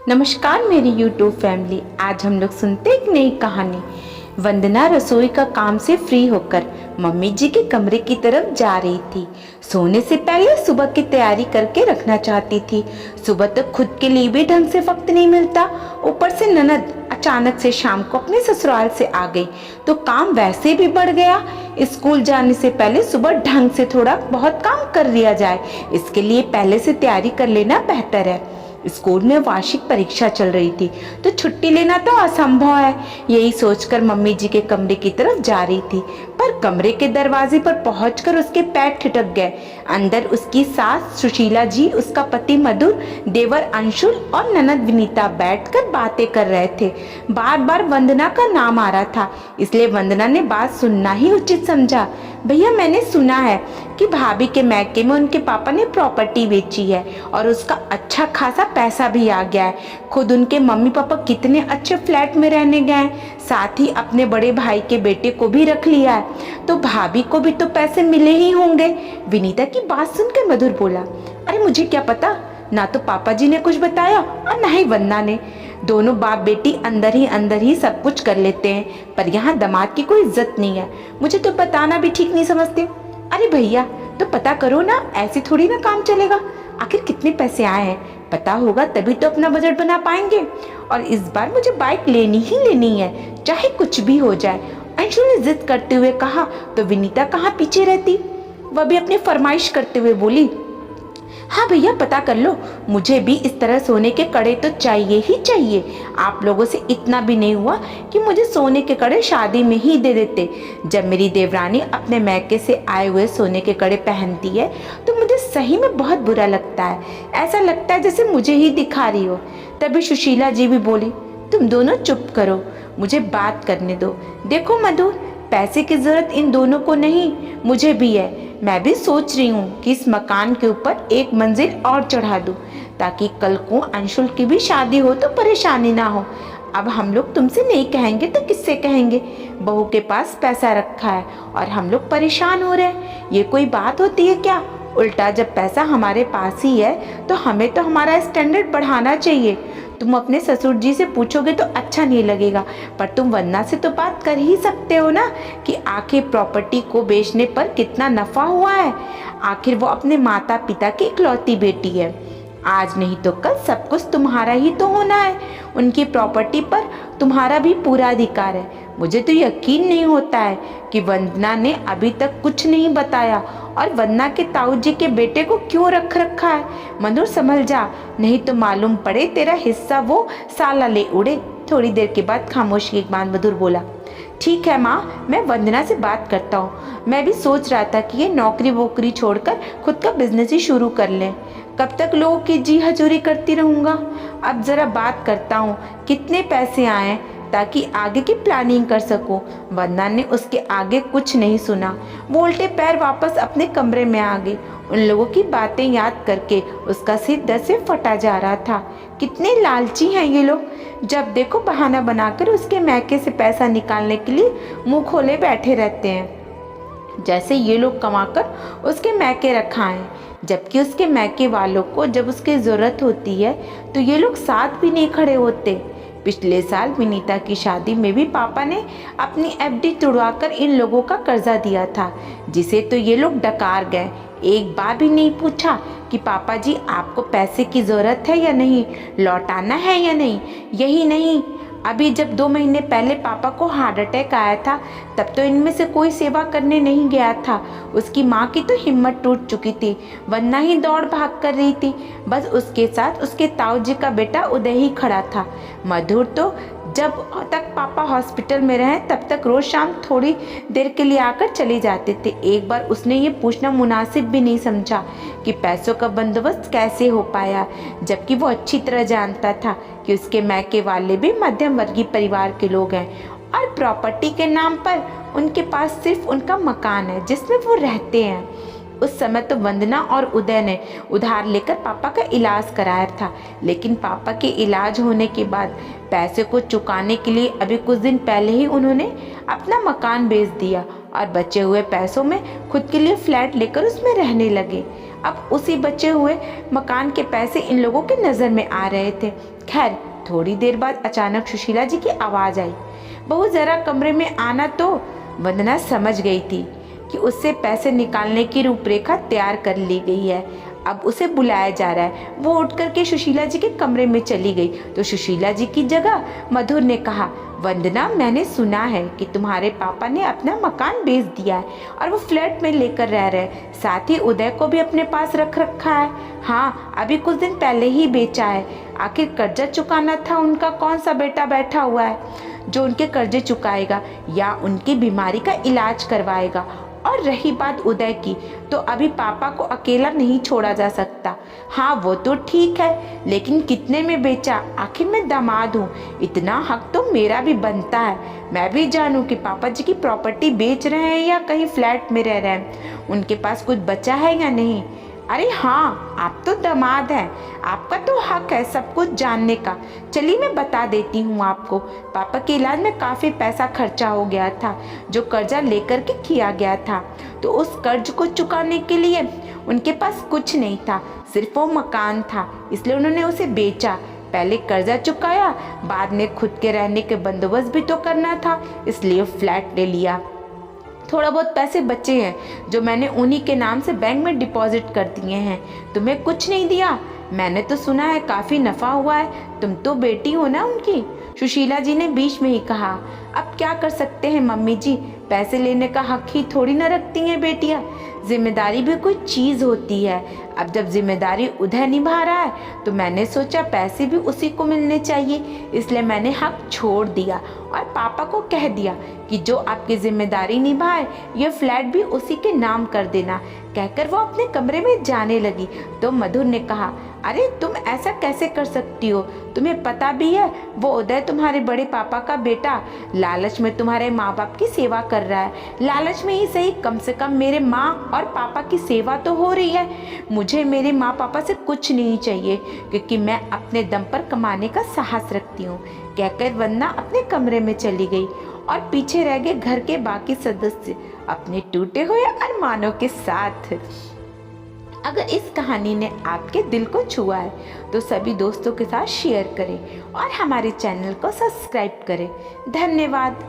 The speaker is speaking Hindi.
नमस्कार मेरी YouTube फैमिली। आज हम लोग सुनते एक नई कहानी। वंदना रसोई का काम से फ्री होकर मम्मी जी के कमरे की तरफ जा रही थी। सोने से पहले सुबह की तैयारी करके रखना चाहती थी। सुबह तक खुद के लिए भी ढंग से वक्त नहीं मिलता, ऊपर से ननद अचानक से शाम को अपने ससुराल से आ गई तो काम वैसे भी बढ़ गया। स्कूल जाने से पहले सुबह ढंग से थोड़ा बहुत काम कर लिया जाए, इसके लिए पहले से तैयारी कर लेना बेहतर है। स्कूल में वार्षिक परीक्षा चल रही थी तो छुट्टी लेना तो असंभव है। यही सोचकर मम्मी जी के कमरे की तरफ जा रही थी, पर कमरे के दरवाजे पर पहुंचकर उसके पैर ठिठक गए। अंदर उसकी सास सुशीला जी, उसका पति मधुर, देवर अंशुल और ननद विनीता बैठकर बातें कर रहे थे। बार बार वंदना का नाम आ रहा था, इसलिए वंदना ने बात सुनना ही उचित समझा। भैया, मैंने सुना है कि भाभी के मैके में उनके पापा ने प्रॉपर्टी बेची है और उसका अच्छा खासा पैसा भी आ गया है। खुद उनके मम्मी पापा कितने अच्छे फ्लैट में रहने गए हैं, साथ ही अपने बड़े भाई के बेटे को भी रख लिया है, तो भाभी को भी तो पैसे मिले ही होंगे। विनीता की बात सुनकर मधुर बोला, अरे मुझे क्या पता, ना तो पापा जी ने कुछ बताया और ना ही वंदना ने। दोनों बाप बेटी अंदर ही सब कुछ कर लेते हैं, पर यहाँ दामाद की कोई इज्जत नहीं है। मुझे तो बताना भी ठीक नहीं समझते। अरे भैया, तो पता करो ना, ऐसे थोड़ी ना काम चलेगा। आखिर कितने पैसे आए हैं पता होगा, तभी तो अपना बजट बना पाएंगे। और इस बार मुझे बाइक लेनी ही लेनी है, चाहे कुछ भी हो जाए, अंशु ने जिद करते हुए कहा। तो विनीता कहाँ पीछे रहती, वह भी अपनी फरमाइश करते हुए बोली, हाँ भैया पता कर लो, मुझे भी इस तरह सोने के कड़े तो चाहिए ही चाहिए। आप लोगों से इतना भी नहीं हुआ कि मुझे सोने के कड़े शादी में ही दे देते। जब मेरी देवरानी अपने मैके से आए हुए सोने के कड़े पहनती है तो मुझे सही में बहुत बुरा लगता है, ऐसा लगता है जैसे मुझे ही दिखा रही हो। तभी सुशीला जी भी बोली, तुम दोनों चुप करो, मुझे बात करने दो। देखो मधु, पैसे की जरूरत इन दोनों को नहीं, मुझे भी है। मैं भी सोच रही हूँ कि इस मकान के ऊपर एक मंजिल और चढ़ा दूँ, ताकि कल को अंशुल की भी शादी हो तो परेशानी ना हो। अब हम लोग तुमसे नहीं कहेंगे तो किससे कहेंगे? बहू के पास पैसा रखा है और हम लोग परेशान हो रहे हैं, ये कोई बात होती है क्या? उल्टा जब पैसा हमारे पास ही है तो हमें तो हमारा स्टैंडर्ड बढ़ाना चाहिए। तुम अपने ससुर जी से पूछोगे तो अच्छा नहीं लगेगा, पर तुम वंदना से तो बात कर ही सकते हो ना कि आखिर प्रॉपर्टी को बेचने पर कितना नफा हुआ है। आखिर वो अपने माता पिता की इकलौती बेटी है, आज नहीं तो कल सब कुछ तुम्हारा ही तो होना है। उनकी प्रॉपर्टी पर तुम्हारा भी पूरा अधिकार है। मुझे तो यकीन नहीं होता है कि वंदना ने अभी तक कुछ नहीं बताया, और वंदना के ताऊ जी के बेटे को क्यों रख रखा है। मधुर संभल जा, नहीं तो मालूम पड़े तेरा हिस्सा वो साला ले उड़े। थोड़ी देर के बाद खामोशी के बाद मधुर बोला, ठीक है माँ, मैं वंदना से बात करता हूँ। मैं भी सोच रहा था कि ये नौकरी वोकरी छोड़कर खुद का बिजनेस ही शुरू कर लें। कब तक लोगों की जी हजूरी करती रहूँगा। अब ज़रा बात करता हूँ कितने पैसे आए, ताकि आगे की प्लानिंग कर सकूं। वंदना ने उसके आगे कुछ नहीं सुना, वो उल्टे पैर वापस अपने कमरे में आ गई। उन लोगों की बातें याद करके उसका सिर दर्द से फटा जा रहा था। कितने लालची हैं ये लोग, जब देखो बहाना बनाकर उसके मैके से पैसा निकालने के लिए मुंह खोले बैठे रहते हैं, जैसे ये लोग कमाकर उसके मैके रखाएं, जबकि उसके मैके वालों को जब उसकी ज़रूरत होती है तो ये लोग साथ भी नहीं खड़े होते। पिछले साल विनीता की शादी में भी पापा ने अपनी एफडी तुड़वाकर इन लोगों का कर्जा दिया था, जिसे तो ये लोग डकार गए। एक बार भी नहीं पूछा कि पापा जी आपको पैसे की ज़रूरत है या नहीं, लौटाना है या नहीं। यही नहीं, अभी जब 2 महीने पहले पापा को हार्ट अटैक आया था तब तो इनमें से कोई सेवा करने नहीं गया था। उसकी माँ की तो हिम्मत टूट चुकी थी, वरना ही दौड़ भाग कर रही थी। बस उसके साथ उसके ताऊ जी का बेटा उदय ही खड़ा था। मधुर तो जब तक पापा हॉस्पिटल में रहे तब तक रोज शाम थोड़ी देर के लिए आकर चले जाते थे। एक बार उसने ये पूछना मुनासिब भी नहीं समझा कि पैसों का बंदोबस्त कैसे हो पाया, जबकि वो अच्छी तरह जानता था कि उसके मैके वाले भी मध्यम वर्गीय परिवार के लोग हैं और प्रॉपर्टी के नाम पर उनके पास सिर्फ उनका मकान है जिसमें वो रहते हैं। उस समय तो वंदना और उदय ने उधार लेकर पापा का इलाज कराया था, लेकिन पापा के इलाज होने के बाद पैसे को चुकाने के लिए अभी कुछ दिन पहले ही उन्होंने अपना मकान बेच दिया और बचे हुए पैसों में खुद के लिए फ्लैट लेकर उसमें रहने लगे। अब उसी बचे हुए मकान के पैसे इन लोगों के नज़र में आ रहे थे। खैर थोड़ी देर बाद अचानक सुशीला जी की आवाज़ आई, बहू ज़रा कमरे में आना। तो वंदना समझ गई थी कि उससे पैसे निकालने की रूपरेखा तैयार कर ली गई है, अब उसे बुलाया जा रहा है। वो उठ करके सुशीला जी के कमरे में चली गई तो सुशीला जी की जगह मधुर ने कहा, वंदना मैंने सुना है कि तुम्हारे पापा ने अपना मकान बेच दिया है और वो फ्लैट में लेकर रह रहे हैं, साथ ही उदय को भी अपने पास रख रखा है। हाँ अभी कुछ दिन पहले ही बेचा है। आखिर कर्जा चुकाना था उनका कौन सा बेटा बैठा हुआ है जो उनके कर्जे चुकाएगा या उनकी बीमारी का इलाज करवाएगा। और रही बात उदय की, तो अभी पापा को अकेला नहीं छोड़ा जा सकता। हाँ वो तो ठीक है, लेकिन कितने में बेचा? आखिर मैं दामाद हूँ, इतना हक तो मेरा भी बनता है। मैं भी जानूँ कि पापा जी की प्रॉपर्टी बेच रहे हैं या कहीं फ्लैट में रह रहे हैं, उनके पास कुछ बचा है या नहीं। अरे हाँ आप तो दामाद हैं, आपका तो हक है सब कुछ जानने का। चलिए मैं बता देती हूँ आपको, पापा के इलाज में काफ़ी पैसा खर्चा हो गया था जो कर्जा लेकर के किया गया था। तो उस कर्ज को चुकाने के लिए उनके पास कुछ नहीं था, सिर्फ वो मकान था, इसलिए उन्होंने उसे बेचा। पहले कर्जा चुकाया, बाद में खुद के रहने के बंदोबस्त भी तो करना था, इसलिए फ्लैट ले लिया। थोड़ा बहुत पैसे बचे हैं जो मैंने उन्हीं के नाम से बैंक में डिपॉजिट कर दिए हैं। तुम्हें कुछ नहीं दिया? मैंने तो सुना है काफ़ी नफ़ा हुआ है, तुम तो बेटी हो ना उनकी। सुशीला जी ने बीच में ही कहा, अब क्या कर सकते हैं मम्मी जी, पैसे लेने का हक ही थोड़ी ना रखती हैं बेटियाँ। जिम्मेदारी भी कोई चीज़ होती है। अब जब जिम्मेदारी उधर निभा रहा है तो मैंने सोचा पैसे भी उसी को मिलने चाहिए, इसलिए मैंने हक छोड़ दिया और पापा को कह दिया कि जो आपकी जिम्मेदारी निभाए ये फ्लैट भी उसी के नाम कर देना। कहकर वो अपने कमरे में जाने लगी तो मधुर ने कहा, अरे तुम ऐसा कैसे कर सकती हो? तुम्हें पता भी है वो उदय तुम्हारे बड़े पापा का बेटा लालच में तुम्हारे माँ बाप की सेवा कर रहा है। लालच में ही सही, कम से कम मेरे माँ और पापा की सेवा तो हो रही है। मुझे मेरे माँ पापा से कुछ नहीं चाहिए क्योंकि मैं अपने दम पर कमाने का साहस रखती हूँ। कहकर वंदना अपने कमरे में चली गई और पीछे रह गए घर के बाकी सदस्य अपने टूटे हुए अरमानों के साथ। अगर इस कहानी ने आपके दिल को छुआ है तो सभी दोस्तों के साथ शेयर करें और हमारे चैनल को सब्सक्राइब करें। धन्यवाद।